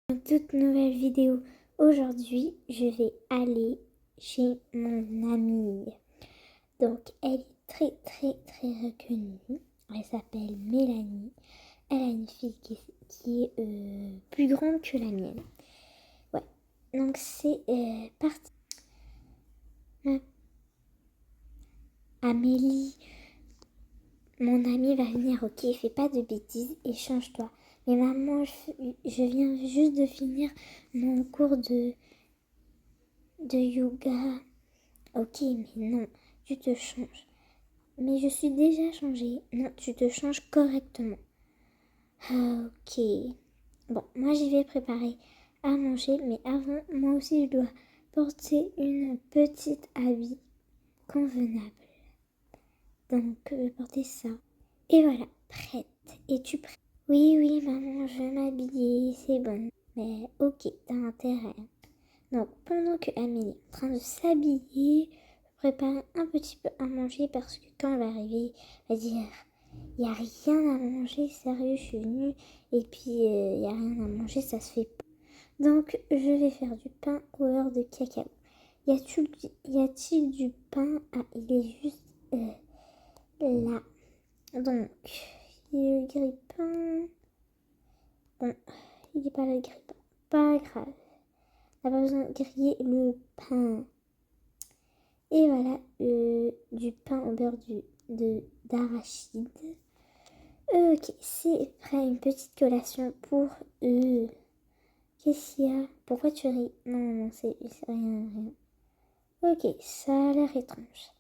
Une toute nouvelle vidéo. Aujourd'hui, je vais aller chez mon amie. Donc, elle est très reconnue. Elle s'appelle Mélanie. Elle a une fille qui est plus grande que la mienne. Ouais. Donc, c'est parti. Amélie, mon amie va venir, ok, fais pas de bêtises et change-toi. Mais maman, je viens juste de finir mon cours de yoga. Ok, mais non, tu te changes. Mais je suis déjà changée. Non, tu te changes correctement. Ah, ok. Bon, moi j'y vais préparer à manger, mais avant, moi aussi je dois porter une petite habit convenable. Donc, je vais porter ça. Et voilà, prête. Es-tu prête? Oui, maman, je vais m'habiller, c'est bon. Mais ok, t'as intérêt. Donc, pendant que Amélie est en train de s'habiller, je prépare un petit peu à manger parce que quand elle va arriver, elle va dire il n'y a rien à manger, sérieux, je suis venue et puis il n'y a rien à manger, ça se fait pas. Donc, je vais faire du pain au beurre de cacao. Y a-t-il du pain? Ah, il est juste là. Donc, il est le grille-pain. Bon, il n'est pas là le grille-pain. Pas grave. On n'a pas besoin de griller le pain. Et voilà, du pain au beurre d'arachide. Ok, c'est prêt, une petite collation pour eux. Qu'est-ce qu'il y a? Pourquoi tu ris? Non, c'est rien. Ok, ça a l'air étrange.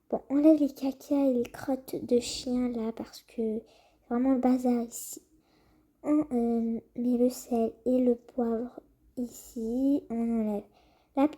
Bon, enlève les cacas et les crottes de chien là parce que c'est vraiment le bazar ici. On met le sel et le poivre ici. On enlève la,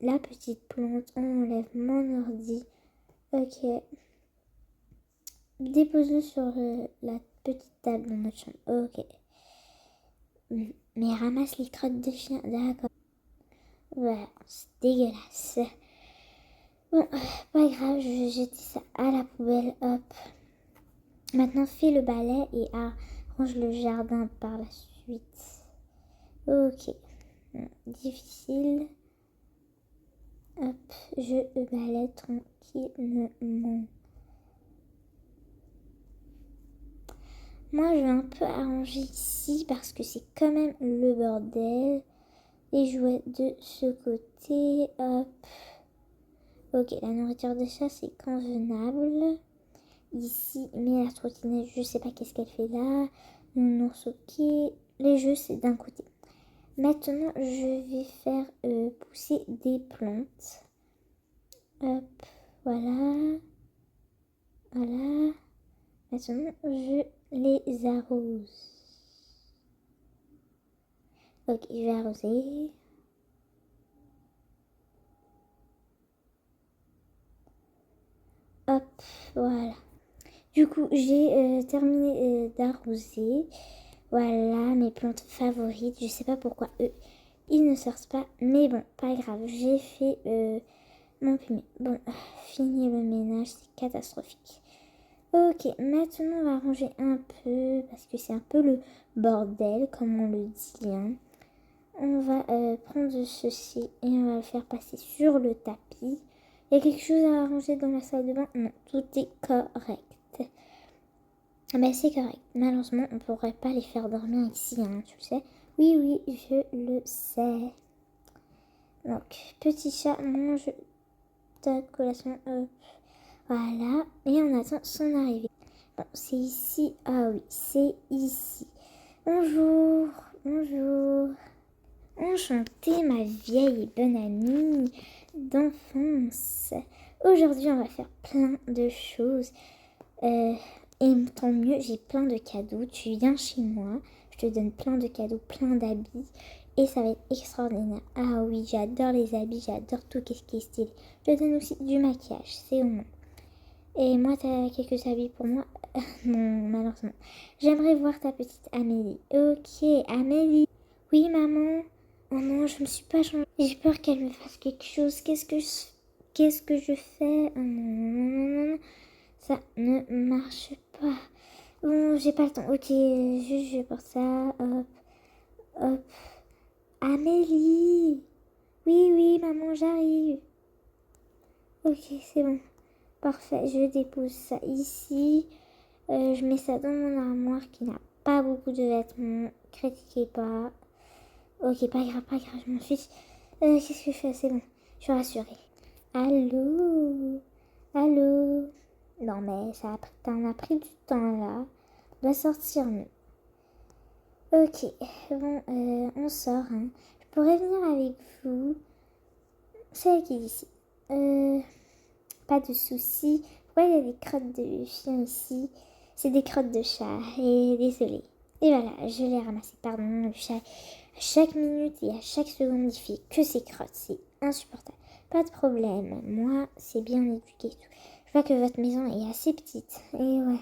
la petite plante. On enlève mon ordi. Ok. Dépose-le sur la petite table dans notre chambre. Ok. Mais ramasse les crottes de chien. D'accord. Voilà, c'est dégueulasse. Bon, pas grave, je vais jeter ça à la poubelle. Hop. Maintenant, fais le balai et arrange le jardin par la suite. Ok. Difficile. Hop, je balaie tranquillement. Moi, je vais un peu arranger ici parce que c'est quand même le bordel. Les jouets de ce côté. Hop. Ok, la nourriture de chat, c'est convenable. Ici, mais la trottinette, je sais pas qu'est-ce qu'elle fait là. Nounours, ok. Les jeux, c'est d'un côté. Maintenant, je vais faire pousser des plantes. Hop, voilà. Voilà. Maintenant, je les arrose. Ok, je vais arroser. Hop, voilà. Du coup, j'ai terminé d'arroser. Voilà mes plantes favorites. Je sais pas pourquoi eux, ils ne sortent pas. Mais bon, pas grave. J'ai fait mon fumier. Bon, fini le ménage, c'est catastrophique. Ok, maintenant on va ranger un peu parce que c'est un peu le bordel, comme on le dit. Hein. On va prendre ceci et on va le faire passer sur le tapis. Il y a quelque chose à arranger dans la salle de bain? Non, tout est correct. Ben, c'est correct. Malheureusement, on ne pourrait pas les faire dormir ici, hein, tu le sais. Oui, je le sais. Donc, petit chat, mange ta collation. Voilà. Et on attend son arrivée. Bon, c'est ici. Ah oui, c'est ici. Bonjour. Enchantée, ma vieille et bonne amie d'enfance. Aujourd'hui, on va faire plein de choses. Et tant mieux, j'ai plein de cadeaux. Tu viens chez moi, je te donne plein de cadeaux, plein d'habits. Et ça va être extraordinaire. Ah oui, j'adore les habits, j'adore tout ce qui est stylé. Je te donne aussi du maquillage, c'est au moins. Et moi, t'as quelques habits pour moi? Non, malheureusement. J'aimerais voir ta petite Amélie. Ok, Amélie. Oui, maman. Oh non, je me suis pas changée. J'ai peur qu'elle me fasse quelque chose. Qu'est-ce que je fais? Oh non. Ça ne marche pas. Bon, j'ai pas le temps. Ok, juste je porte ça. Hop. Amélie! Oui, oui, maman, j'arrive. Ok, c'est bon. Parfait, je dépose ça ici. Je mets ça dans mon armoire qui n'a pas beaucoup de vêtements. Critiquez pas. Ok, pas grave, je m'en fiche. Qu'est-ce que je fais? C'est bon, je suis rassurée. Allô? Allô? Non, mais t'en as pris du temps là. On doit sortir, nous. Ok, bon, on sort. Hein. Je pourrais venir avec vous. C'est qui ici? Pas de soucis. Pourquoi il y a des crottes de chien ici? C'est des crottes de chat. Et désolé. Et voilà, je l'ai ramassé. Pardon, le chat. À chaque minute et à chaque seconde, il fait que ses crottes. C'est insupportable. Pas de problème. Moi, c'est bien éduqué. Tout. Je vois que votre maison est assez petite. Et ouais,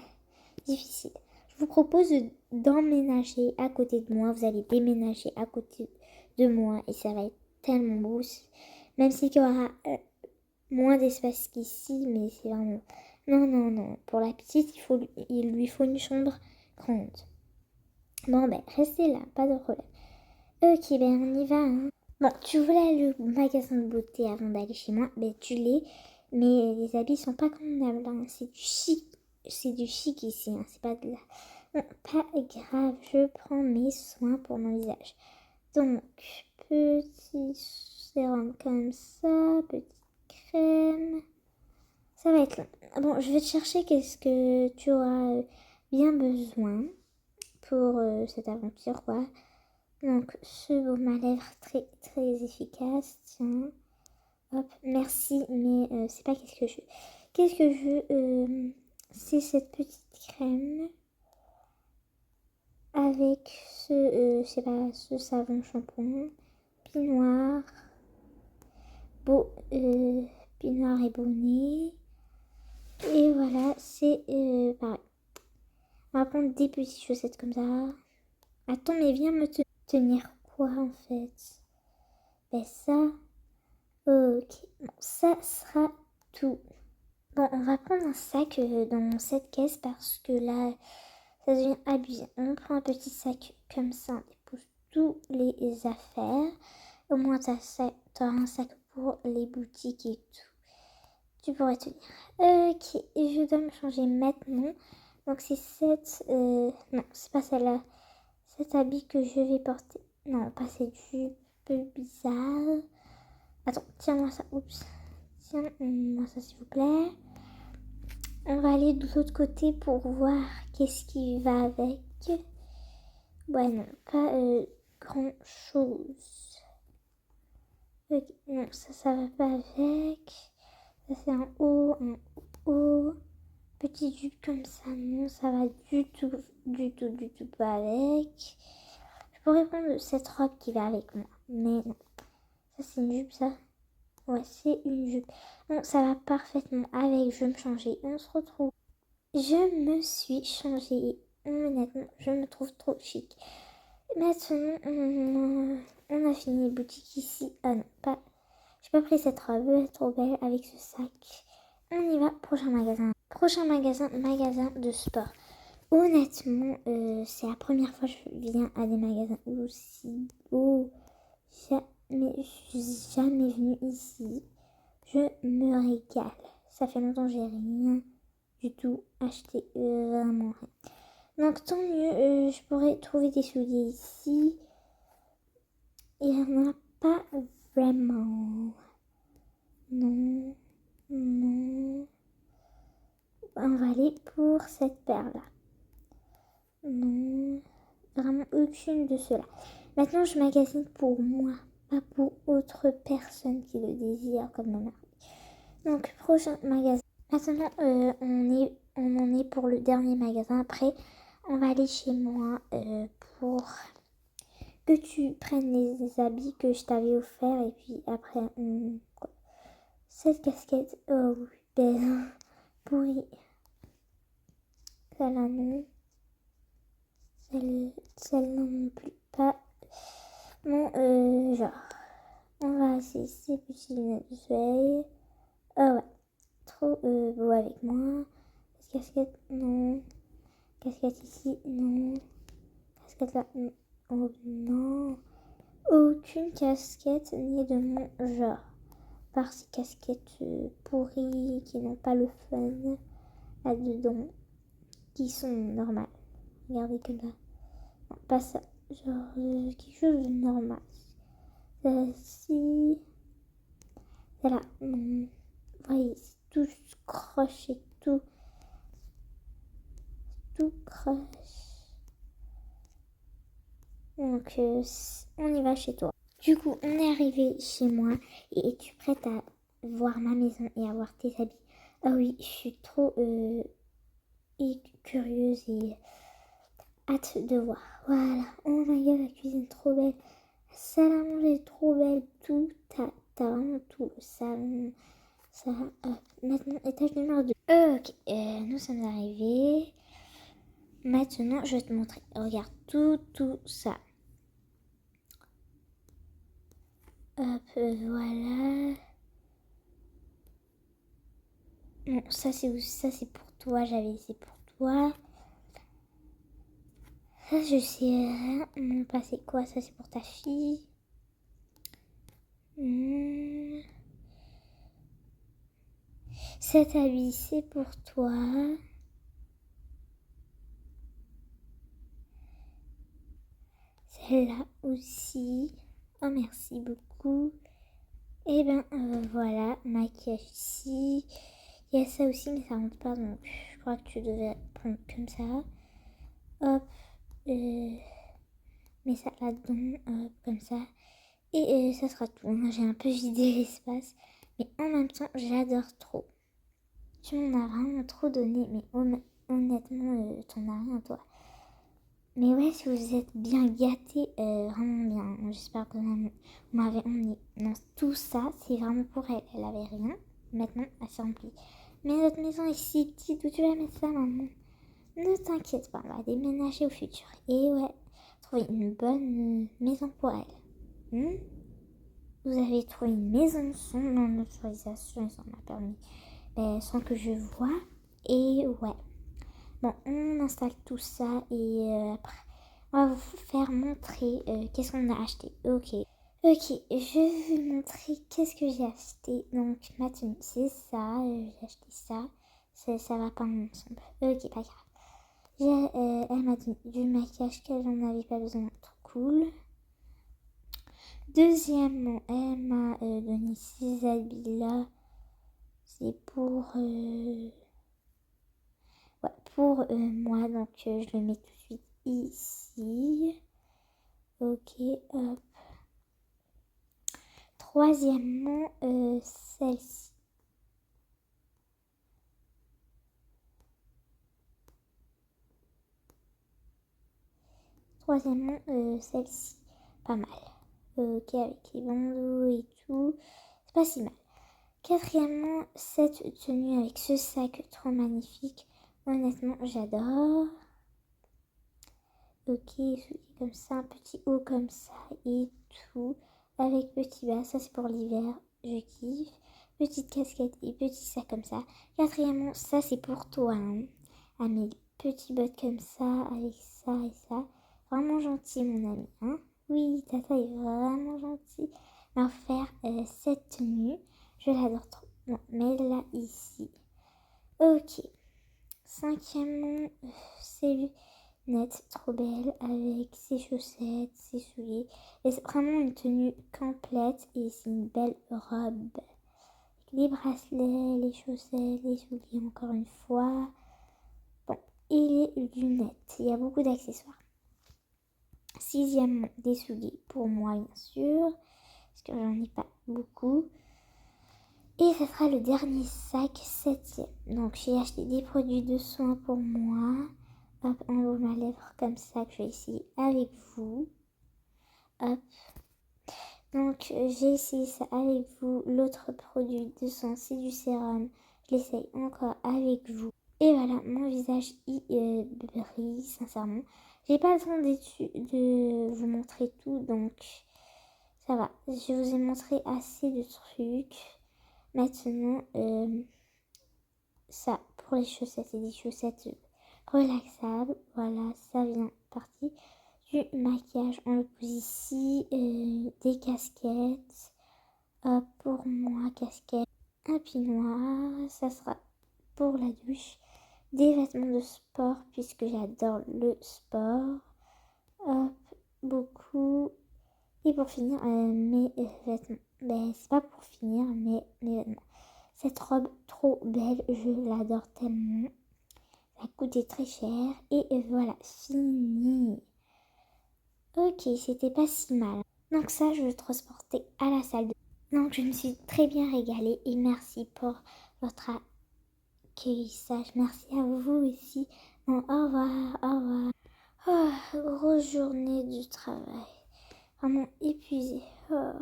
difficile. Je vous propose d'emménager à côté de moi. Vous allez déménager à côté de moi. Et ça va être tellement beau. Même s'il y aura moins d'espace qu'ici, mais c'est vraiment... Non, non, non. Pour la petite, il lui faut une chambre grande. Bon, ben, restez là, pas de problème. Ok, ben, on y va, hein. Bon, tu voulais aller au magasin de beauté avant d'aller chez moi, ben, tu l'es. Mais les habits sont pas convenables, hein. C'est du chic. C'est du chic ici, hein. C'est pas de la... Bon, pas grave, je prends mes soins pour mon visage. Donc, petit sérum comme ça, petite crème... Ça va être long. Bon, je vais te chercher qu'est-ce que tu auras bien besoin pour cette aventure, quoi. Donc, ce baume à lèvres très, très efficace. Tiens. Hop, merci, mais c'est pas qu'est-ce que je veux. Qu'est-ce que je veux c'est cette petite crème avec je sais pas, ce savon shampoing. Pinoir. Beau, pinoir et bonnet. Et voilà, c'est pareil. On va prendre des petites chaussettes comme ça. Attends, mais viens me tenir quoi en fait? Ben ça, ok. Bon, ça sera tout. Bon, on va prendre un sac dans cette caisse parce que là, ça devient abusé. On prend un petit sac comme ça, on dépose tous les affaires. Au moins, t'auras un sac pour les boutiques et tout. Tu pourrais tenir. Ok, et je dois me changer maintenant. Donc c'est cette... non, c'est pas celle-là. Cet habit que je vais porter. Non, pas cette jupe bizarre. Attends, tiens-moi ça. Oups. Tiens-moi ça s'il vous plaît. On va aller de l'autre côté pour voir qu'est-ce qui va avec. Ouais, non, pas grand-chose. Ok, non, ça va pas avec. Ça c'est un haut, petite jupe comme ça, non, ça va du tout pas avec. Je pourrais prendre cette robe qui va avec moi, mais non. Ça, c'est une jupe, ça. Ouais, c'est une jupe. Non, ça va parfaitement avec. Je vais me changer. On se retrouve. Je me suis changée. Honnêtement, je me trouve trop chic. Maintenant, on a fini les boutiques ici. Ah non, pas. J'ai pas pris cette robe. Elle est trop belle avec ce sac. On y va. Prochain magasin. Prochain magasin de sport. Honnêtement, c'est la première fois que je viens à des magasins aussi beaux. Jamais, je suis jamais venue ici. Je me régale. Ça fait longtemps que j'ai rien du tout acheté. Vraiment rien. Donc tant mieux, je pourrais trouver des souliers ici. Il n'y en a pas vraiment. Non, non. On va aller pour cette paire-là. Non, vraiment aucune de ceux-là. Maintenant, je magasine pour moi, pas pour autre personne qui le désire, comme mon mari. Donc, prochain magasin. Maintenant, on en est pour le dernier magasin. Après, on va aller chez moi pour que tu prennes les habits que je t'avais offerts. Et puis après, cette casquette, oh oui, belle, pourrie. Celle-là, non. Celle-là non plus, pas. Bon, genre, on va essayer ces petites lunettes de soleil. Ah ouais, trop beau avec moi. Casquette, non. Casquette ici, non. Casquette là, non. Oh, non. aucune casquette n'est de mon genre. Par ces casquettes pourries qui n'ont pas le fun là-dedans, qui sont normales. Regardez comme ça. Non, pas ça. Genre quelque chose de normal. Si. Voilà. Vous voyez, c'est tout croche et tout. Tout croche. Donc, on y va chez toi. Du coup, on est arrivé chez moi. Et es-tu prête à voir ma maison et à voir tes habits? Ah oui, je suis trop curieuse et hâte de voir. Voilà. Oh my god, la cuisine trop belle. La salle à manger est trop belle. Tout, t'as vraiment tout. Le salon, ça. Maintenant, étage numéro 2. Ok, nous sommes arrivés. Maintenant, je vais te montrer. Regarde tout ça. Hop, voilà. Bon, ça c'est pour toi. J'avais laissé pour toi. Ça, je sais rien. Mon pas c'est quoi? Ça, c'est pour ta fille. Cet habit, c'est pour toi. Celle-là aussi. Oh, merci beaucoup. Et ben voilà, maquillage ici. Il y a ça aussi, mais ça rentre pas, donc je crois que tu devais prendre comme ça. Hop, mets ça là-dedans, comme ça. Et ça sera tout. Moi, j'ai un peu vidé l'espace, mais en même temps, j'adore trop. Tu m'en as vraiment trop donné, mais honnêtement, t'en as rien, toi. Mais ouais, si vous êtes bien gâtés, vraiment bien. J'espère que vous m'avez emmené. Non, tout ça, c'est vraiment pour elle. Elle avait rien. Maintenant, elle s'est remplie. Mais notre maison est si petite. Où tu vas mettre ça, maman? Ne t'inquiète pas, on va déménager au futur. Et ouais, trouver une bonne maison pour elle. Vous avez trouvé une maison sans mon autorisation et sans ma permis. Sans que je vois. Et ouais. Bon, on installe tout ça et après, on va vous faire montrer qu'est-ce qu'on a acheté. Ok, je vais vous montrer qu'est-ce que j'ai acheté. Donc, ma tenue, c'est ça. J'ai acheté ça. Ça va pas ensemble. Ok, pas grave. Elle m'a donné du maquillage qu'elle n'en avait pas besoin. Trop cool. Deuxièmement, elle m'a donné ces habits-là. C'est pour... Ouais, pour moi, donc je le mets tout de suite ici. Ok, hop. Troisièmement, celle-ci. Troisièmement, celle-ci. Pas mal. Ok, avec les bandeaux et tout. C'est pas si mal. Quatrièmement, cette tenue avec ce sac trop magnifique. Honnêtement, j'adore. Ok, comme ça, un petit haut comme ça et tout. Avec petit bas, ça c'est pour l'hiver, je kiffe. Petite casquette et petit sac comme ça. Quatrièmement, ça c'est pour toi. Ah, mes petits bottes comme ça, avec ça et ça. Vraiment gentil, mon ami. Oui, Tata est vraiment gentil. Mais faire cette tenue, je l'adore trop. Non, mets-la ici. Ok. Cinquièmement, c'est lunettes trop belle avec ses chaussettes, ses souliers. Et c'est vraiment une tenue complète et c'est une belle robe. Avec les bracelets, les chaussettes, les souliers encore une fois. Bon, et les lunettes. Il y a beaucoup d'accessoires. Sixièmement, des souliers pour moi bien sûr. Parce que j'en ai pas beaucoup. Et ce sera le dernier sac, septième. Donc j'ai acheté des produits de soins pour moi. Hop, en haut ma lèvre comme ça que je vais essayer avec vous. Hop. Donc j'ai essayé ça avec vous. L'autre produit de soin c'est du sérum. Je l'essaye encore avec vous. Et voilà, mon visage y brille sincèrement. J'ai pas le temps de vous montrer tout donc ça va. Je vous ai montré assez de trucs. Maintenant, ça pour les chaussettes, c'est des chaussettes relaxables. Voilà, ça vient parti Du maquillage, on le pose ici. Des casquettes. Pour moi, casquette. Un peignoir, ça sera pour la douche. Des vêtements de sport, puisque j'adore le sport. Hop, beaucoup. Et pour finir, mes vêtements. Ben, c'est pas pour finir, mais mes vêtements. Cette robe, trop belle, je l'adore tellement. Ça a coûté très cher. Et voilà, fini. Ok, c'était pas si mal. Donc ça, je le transportais à la salle de... Donc je me suis très bien régalée et merci pour votre accueillissage. Merci à vous aussi. Bon, au revoir, au revoir. Grosse journée du travail. Vraiment épuisée. Oh.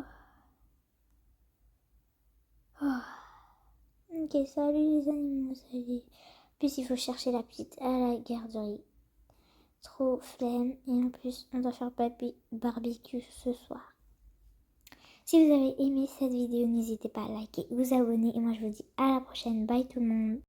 Ok, salut les animaux, salut. Puis il faut chercher la petite à la garderie. Trop flemme. Et en plus, on doit faire barbecue ce soir. Si vous avez aimé cette vidéo, n'hésitez pas à liker, vous abonner. Et moi, je vous dis à la prochaine. Bye tout le monde.